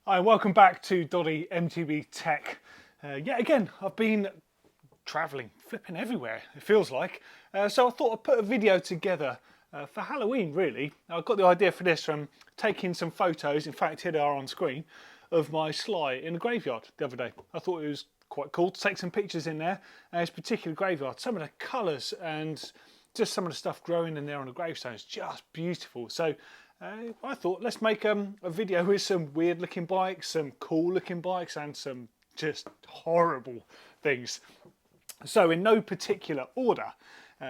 Hi, welcome back to DoddyMTBtech. Yet again, I've been travelling, flipping everywhere, it feels like. So I thought I'd put a video together for Halloween, really. I got the idea for this from taking some photos, in fact here they are on screen, of my sly in the graveyard the other day. I thought it was quite cool to take some pictures in there, this particular graveyard. Some of the colours and just some of the stuff growing in there on the gravestones, just beautiful. So I thought let's make a video with some weird looking bikes, some cool looking bikes and some just horrible things. So in no particular order,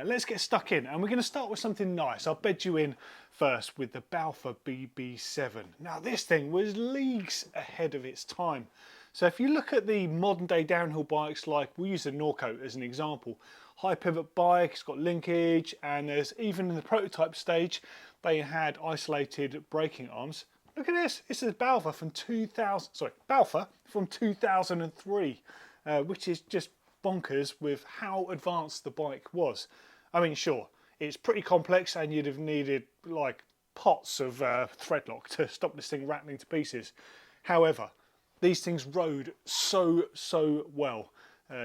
let's get stuck in, and we're going to start with something nice. I'll bed you in first with the Balfa BB7. Now this thing was leagues ahead of its time. So if you look at the modern day downhill bikes, like we'll use the Norco as an example, high pivot bike, it's got linkage, and there's even in the prototype stage they had isolated braking arms. Look at this, this is Balfa from 2003, which is just bonkers with how advanced the bike was. I mean, sure, it's pretty complex and you'd have needed like pots of threadlock to stop this thing rattling to pieces. However, these things rode so well.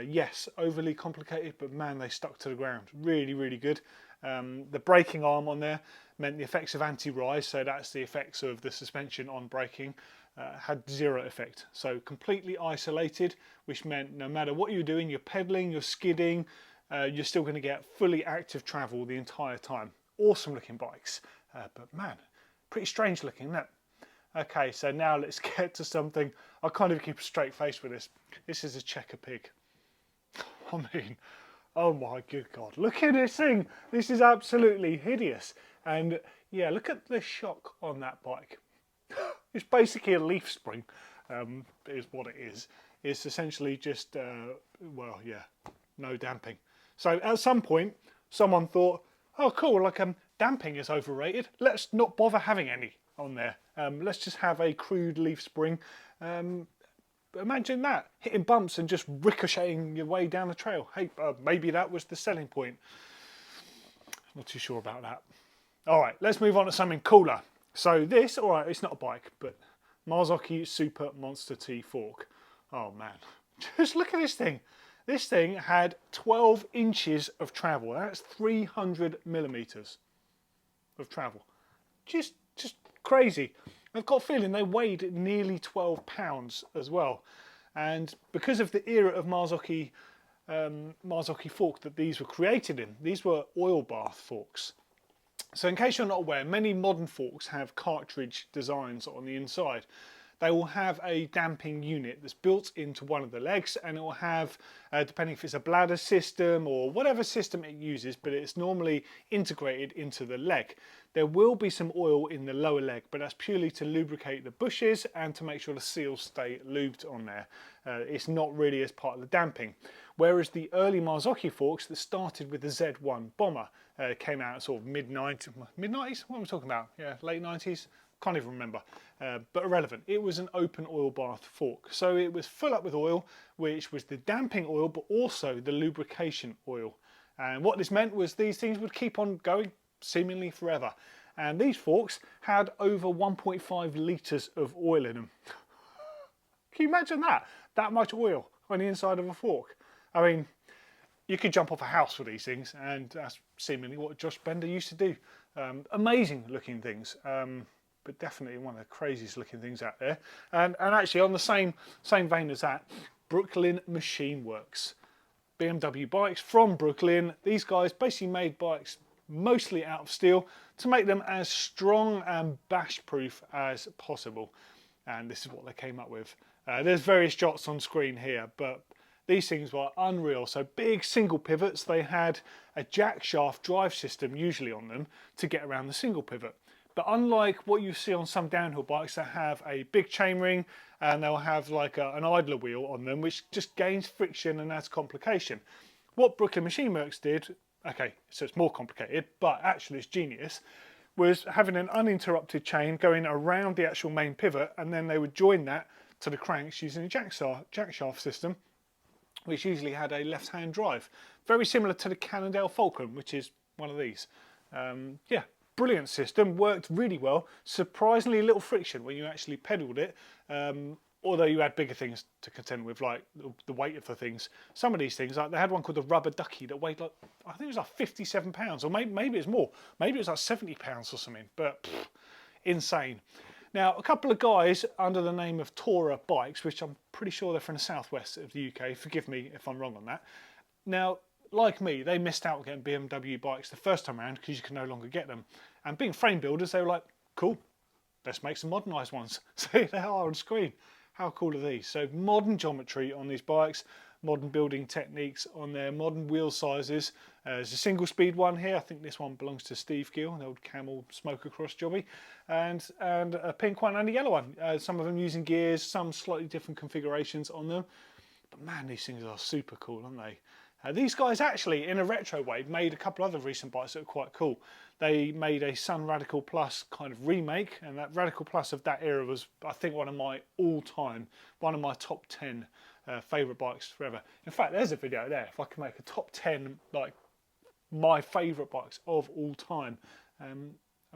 Yes, overly complicated, but man, they stuck to the ground. Really, really good. The braking arm on there meant the effects of anti-rise, so that's the effects of the suspension on braking, had zero effect. So completely isolated, which meant no matter what you're doing, you're pedaling, you're skidding, you're still going to get fully active travel the entire time. Awesome looking bikes, but man, pretty strange looking, isn't it? Okay, so now let's get to something. I can't even keep a straight face with this. This is a checker pig. I mean, oh my good God, look at this thing. This is absolutely hideous. And yeah, look at the shock on that bike. It's basically a leaf spring, is what it is. It's essentially just, well, yeah, no damping. So at some point, someone thought, oh cool, like damping is overrated. Let's not bother having any on there. Let's just have a crude leaf spring. Imagine that, hitting bumps and just ricocheting your way down the trail. Hey, maybe that was the selling point. Not too sure about that. All right, let's move on to something cooler. So this, all right, it's not a bike, but Marzuki Super Monster T Fork. Oh man, just look at this thing. This thing had 12 inches of travel. That's 300 millimeters of travel. Just crazy. I've got a feeling they weighed nearly 12 pounds as well. And because of the era of Marzuki fork that these were created in, these were oil bath forks. So in case you're not aware, many modern forks have cartridge designs on the inside. They will have a damping unit that's built into one of the legs, and it will have, depending if it's a bladder system or whatever system it uses, but it's normally integrated into the leg. There will be some oil in the lower leg, but that's purely to lubricate the bushes and to make sure the seals stay lubed on there. It's not really as part of the damping. Whereas the early Marzuki forks that started with the Z1 Bomber came out sort of mid-90s, what am I talking about? Yeah, late 90s? Can't even remember, but irrelevant. It was an open oil bath fork. So it was full up with oil, which was the damping oil, but also the lubrication oil. And what this meant was these things would keep on going seemingly forever. And these forks had over 1.5 litres of oil in them. Can you imagine that? That much oil on the inside of a fork. I mean, you could jump off a house with these things, and that's seemingly what Josh Bender used to do. Amazing looking things. But definitely one of the craziest looking things out there. And actually on the same vein as that, Brooklyn Machine Works. BMW bikes from Brooklyn. These guys basically made bikes mostly out of steel to make them as strong and bash proof as possible. And this is what they came up with. There's various shots on screen here, but these things were unreal. So big single pivots. They had a jack shaft drive system usually on them to get around the single pivot. But unlike what you see on some downhill bikes that have a big chainring and they'll have like an idler wheel on them, which just gains friction and adds complication. What Brooklyn Machine Works did, okay, so it's more complicated, but actually it's genius, was having an uninterrupted chain going around the actual main pivot, and then they would join that to the cranks using a jack shaft system, which usually had a left-hand drive. Very similar to the Cannondale Falcon, which is one of these. Yeah. brilliant system, worked really well, surprisingly little friction when you actually pedalled it, although you had bigger things to contend with, like the weight of the things. Some of these things, like they had one called the Rubber Ducky that weighed like, I think it was like 57 pounds, or maybe it's more, maybe it was like 70 pounds or something, but insane. Now, a couple of guys under the name of Tora bikes, which I'm pretty sure they're from the southwest of the UK, forgive me if I'm wrong on that. Now, like me, they missed out getting BMW bikes the first time around because you can no longer get them. And being frame builders, they were like, cool, let's make some modernised ones. So they are on screen. How cool are these? So modern geometry on these bikes, modern building techniques on their modern wheel sizes. There's a single speed one here. I think this one belongs to Steve Gill, the old Camel smoke across jobby, and a pink one and a yellow one. Some of them using gears, some slightly different configurations on them. But man, these things are super cool, aren't they? These guys actually, in a retro way, made a couple other recent bikes that are quite cool. They made a Sun Radical Plus kind of remake, and that Radical Plus of that era was, I think, one of my top 10 favourite bikes forever. In fact, there's a video there. If I can make a top 10, like, my favourite bikes of all time. And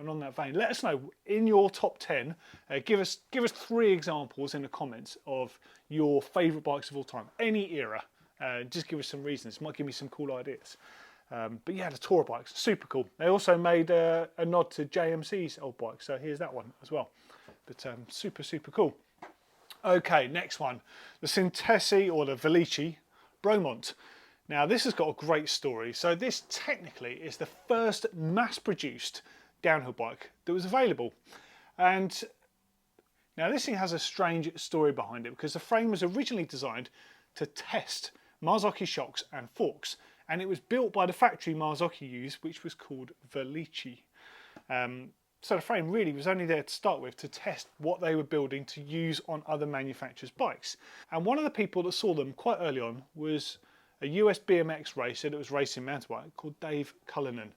on that vein, let us know in your top 10. Give us 3 examples in the comments of your favourite bikes of all time, any era. Just give us some reasons. Might give me some cool ideas. But yeah, the Tora bikes, super cool. They also made a nod to JMC's old bike, so here's that one as well. But super, super cool. Okay, next one, the Sintesi or the Vichi Bromont. Now this has got a great story. So this technically is the first mass-produced downhill bike that was available. And now this thing has a strange story behind it because the frame was originally designed to test Marzuki shocks and forks, and it was built by the factory Marzuki used, which was called Vichi. So the frame really was only there to start with to test what they were building to use on other manufacturers' bikes. And one of the people that saw them quite early on was a US BMX racer that was racing mountain bike called Dave Cullinan.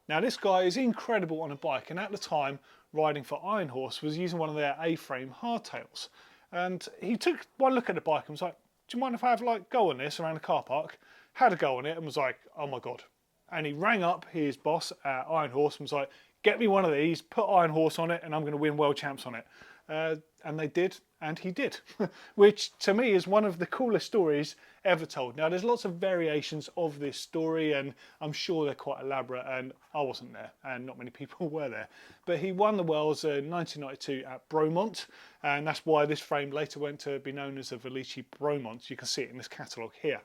Now this guy is incredible on a bike, and at the time riding for Iron Horse was using one of their A-frame hardtails. And he took one look at the bike and was like, do you mind if I have like go on this around the car park? Had a go on it and was like, oh my God. And he rang up his boss at Iron Horse and was like, get me one of these, put Iron Horse on it, and I'm going to win world champs on it. And they did, and he did, which to me is one of the coolest stories ever told. Now there's lots of variations of this story, and I'm sure they're quite elaborate, and I wasn't there, and not many people were there. But he won the Worlds in 1992 at Bromont, and that's why this frame later went to be known as a Vichi Bromont. You can see it in this catalogue here.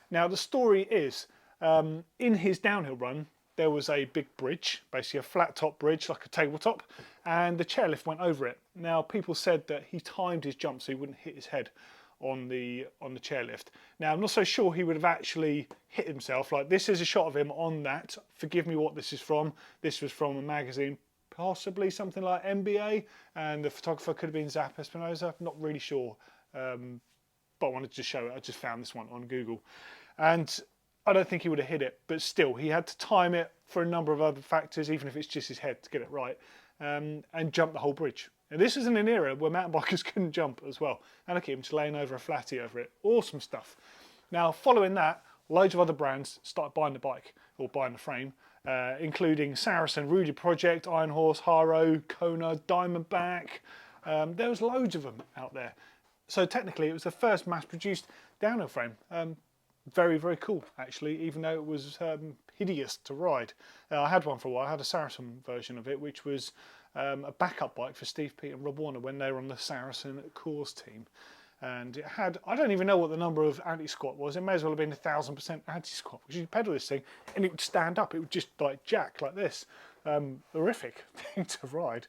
Now the story is, in his downhill run, there was a big bridge, basically a flat top bridge like a tabletop, and the chairlift went over it. Now people said that he timed his jump so he wouldn't hit his head on the chairlift. Now I'm not so sure he would have actually hit himself. Like this is a shot of him on that. Forgive me what this is from. This was from a magazine, possibly something like NBA, and the photographer could have been Zap Espinosa. Not really sure, but I wanted to show it. I just found this one on Google, and I don't think he would have hit it, but still, he had to time it for a number of other factors, even if it's just his head, to get it right, and jump the whole bridge. And this is in an era where mountain bikers couldn't jump as well. And look at him just laying over a flatty over it. Awesome stuff. Now, following that, loads of other brands started buying the bike, or buying the frame, including Saracen, Rudy Project, Iron Horse, Haro, Kona, Diamondback. There was loads of them out there. So technically, it was the first mass-produced downhill frame. Very, very cool, actually, even though it was hideous to ride. I had one for a while. I had a Saracen version of it, which was a backup bike for Steve Pete and Rob Warner when they were on the Saracen course team. And it had, I don't even know what the number of anti-squat was. It may as well have been 1000% anti-squat, because you pedal this thing and it would stand up. It would just like jack like this. Horrific thing to ride.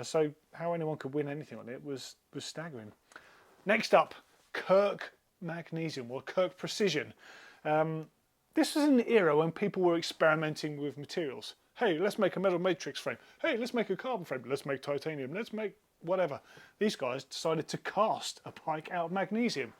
So how anyone could win anything on it was staggering. Next up, Kirk Magnesium, or Kirk Precision. This was an era when people were experimenting with materials. Hey, let's make a metal matrix frame. Hey, let's make a carbon frame. Let's make titanium. Let's make whatever. These guys decided to cast a bike out of magnesium.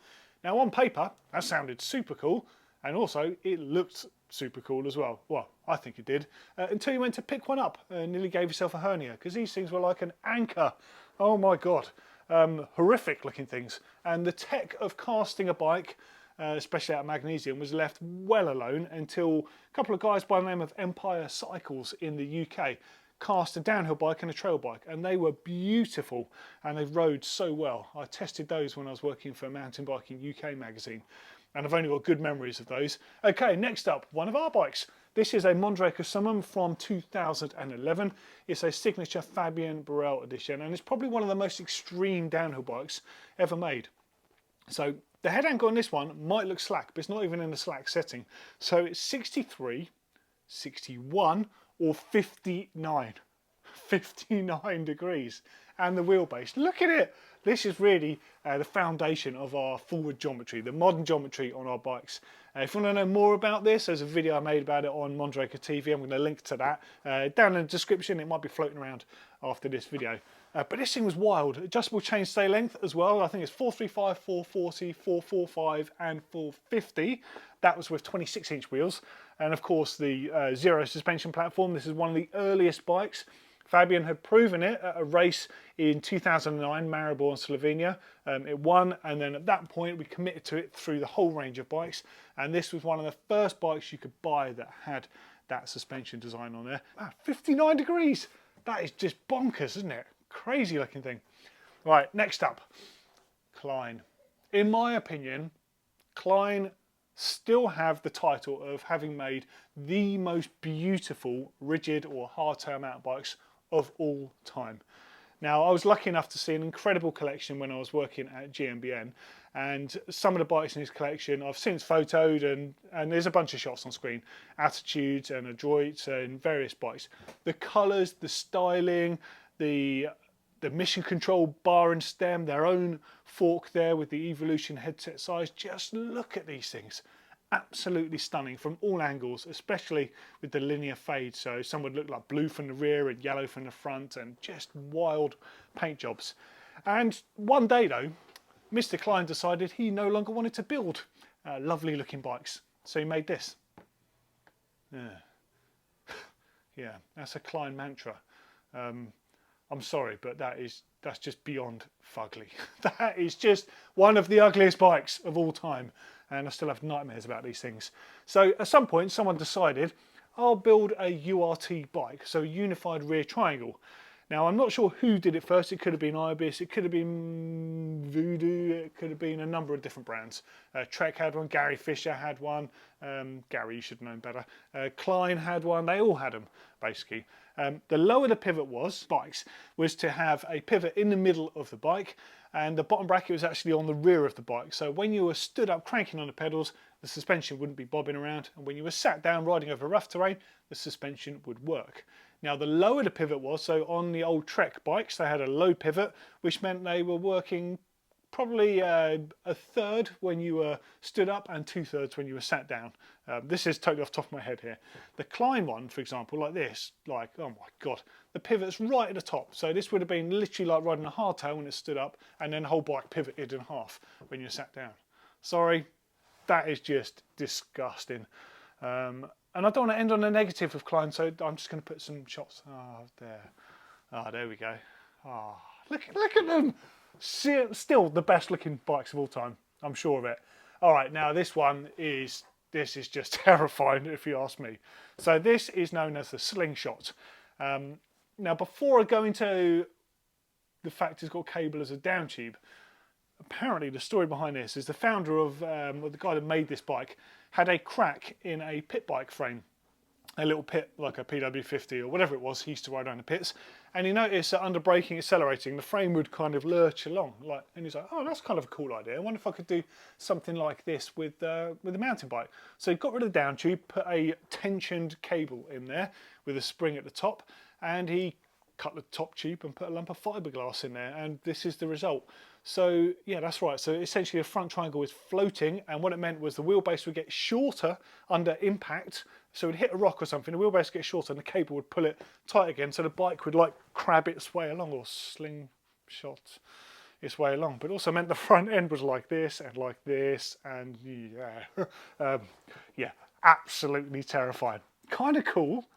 Now on paper, that sounded super cool, and also it looked super cool as well. Well, I think it did, until you went to pick one up and nearly gave yourself a hernia, because these things were like an anchor. Oh my God. Horrific looking things, and the tech of casting a bike, especially out of magnesium, was left well alone until a couple of guys by the name of Empire Cycles in the UK cast a downhill bike and a trail bike, and they were beautiful and they rode so well. I tested those when I was working for Mountain Biking UK magazine, and I've only got good memories of those. Okay, next up, one of our bikes. This is a Mondraker Summon from 2011. It's a signature Fabian Burrell edition, and it's probably one of the most extreme downhill bikes ever made. So the head angle on this one might look slack, but it's not even in the slack setting. So it's 63, 61 or 59. 59 degrees. And the wheelbase, look at it. This is really the foundation of our forward geometry, the modern geometry on our bikes. If you want to know more about this, there's a video I made about it on Mondraker TV. I'm going to link to that down in the description. It might be floating around after this video. But this thing was wild. Adjustable chainstay length as well. I think it's 435, 440, 445 and 450. That was with 26-inch wheels. And of course the zero suspension platform. This is one of the earliest bikes. Fabian had proven it at a race in 2009, Maribor in Slovenia. It won, and then at that point we committed to it through the whole range of bikes. And this was one of the first bikes you could buy that had that suspension design on there. 59 degrees. That is just bonkers, isn't it? Crazy looking thing. Right, next up, Klein. In my opinion, Klein still have the title of having made the most beautiful rigid or hardtail mountain bikes of all time. Now, I was lucky enough to see an incredible collection when I was working at GMBN, and some of the bikes in his collection I've since photoed, and there's a bunch of shots on screen, attitudes and adroits and various bikes. The colours, the styling, the mission control bar and stem, their own fork there with the Evolution headset size. Just look at these things. Absolutely stunning from all angles, especially with the linear fade. So some would look like blue from the rear and yellow from the front, and just wild paint jobs. And one day though, Mr. Klein decided he no longer wanted to build lovely looking bikes. So he made this. Yeah, that's a Klein mantra. I'm sorry, but that's just beyond fugly. That is just one of the ugliest bikes of all time, and I still have nightmares about these things. So at some point someone decided, I'll build a URT bike, so a unified rear triangle. Now I'm not sure who did it first. It could have been Ibis, it could have been Voodoo, it could have been a number of different brands. Trek had one, Gary Fisher had one, Gary, you should have known better. Klein had one, they all had them basically. The lower the pivot was to have a pivot in the middle of the bike, and the bottom bracket was actually on the rear of the bike. So when you were stood up cranking on the pedals, the suspension wouldn't be bobbing around, and when you were sat down riding over rough terrain, the suspension would work. Now the lower the pivot was, so on the old Trek bikes they had a low pivot, which meant they were working probably a third when you were stood up and 2/3 when you were sat down. This is totally off the top of my head here. The Klein one, for example, like this, like, oh my God, the pivot's right at the top. So this would have been literally like riding a hardtail when it stood up, and then the whole bike pivoted in half when you sat down. Sorry, that is just disgusting. And I don't want to end on a negative of Klein, so I'm just going to put some shots. There we go. Look at them. Still the best looking bikes of all time. I'm sure of it. All right, now this is just terrifying if you ask me. So this is known as the Slingshot. Now before I go into the fact it's got cable as a downtube, apparently the story behind this is the founder of, or the guy that made this bike, had a crack in a pit bike frame. A little pit, like a PW50 or whatever it was, he used to ride around the pits, and he noticed that under braking, accelerating, the frame would kind of lurch along, and he's like, oh, that's kind of a cool idea. I wonder if I could do something like this with a mountain bike. So he got rid of the down tube, put a tensioned cable in there with a spring at the top, and he cut the top tube and put a lump of fiberglass in there, and this is the result. So yeah, that's right. So essentially the front triangle is floating, and what it meant was the wheelbase would get shorter under impact. So it would hit a rock or something, the wheelbase would get shorter and the cable would pull it tight again, so the bike would like crab its way along, or slingshot its way along. But it also meant the front end was like this, and yeah. Yeah, absolutely terrifying. Kind of cool.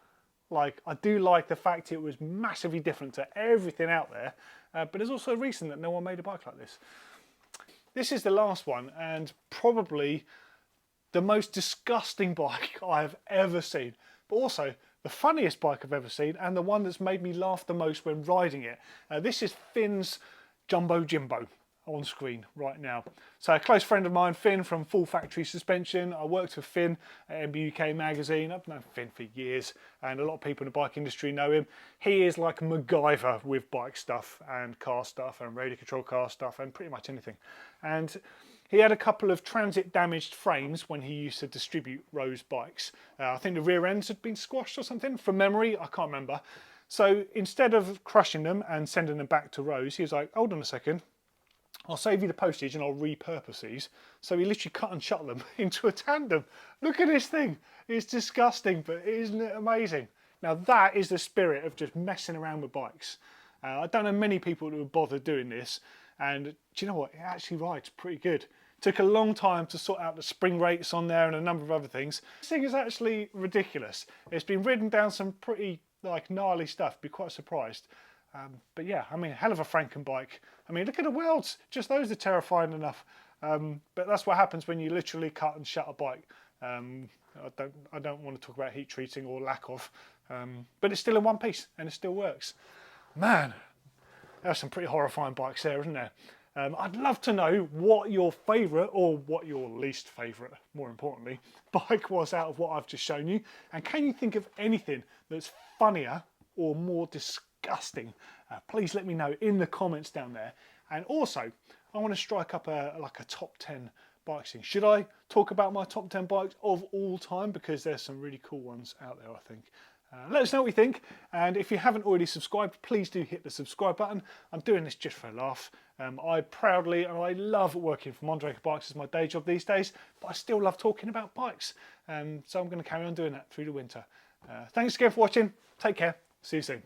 Like, I do like the fact it was massively different to everything out there, but there's also a reason that no one made a bike like this. This is the last one, and probably the most disgusting bike I've ever seen, but also the funniest bike I've ever seen and the one that's made me laugh the most when riding it. This is Finn's Jimbo on screen right now. So a close friend of mine, Finn from Full Factory Suspension. I worked with Finn at MTB UK magazine. I've known Finn for years and a lot of people in the bike industry know him. He is like MacGyver with bike stuff and car stuff and radio control car stuff and pretty much anything. And he had a couple of transit damaged frames when he used to distribute Rose bikes. I think the rear ends had been squashed or something from memory, I can't remember. So instead of crushing them and sending them back to Rose, he was like, hold on a second, I'll save you the postage and I'll repurpose these. So he literally cut and shut them into a tandem. Look at this thing. It's disgusting, but isn't it amazing? Now that is the spirit of just messing around with bikes. I don't know many people who would bother doing this. And do you know what? It actually rides pretty good. Took a long time to sort out the spring rates on there and a number of other things. This thing is actually ridiculous. It's been ridden down some pretty like gnarly stuff. Be quite surprised. But yeah, I mean, hell of a Franken bike. I mean, look at the welds. Just those are terrifying enough. But that's what happens when you literally cut and shut a bike. I don't want to talk about heat treating or lack of. But it's still in one piece and it still works. Man, there's some pretty horrifying bikes there, isn't there? I'd love to know what your favourite or what your least favourite, more importantly, bike was out of what I've just shown you. And can you think of anything that's funnier or more disgusting? Please let me know in the comments down there. And also, I want to strike up a top 10 bikes thing. Should I talk about my top 10 bikes of all time? Because there's some really cool ones out there, I think. Let us know what you think, and if you haven't already subscribed, please do hit the subscribe button. I'm doing this just for a laugh. I proudly and I love working for Mondraker bikes as my day job these days, but I still love talking about bikes, so I'm going to carry on doing that through the winter. Thanks again for watching. Take care. See you soon.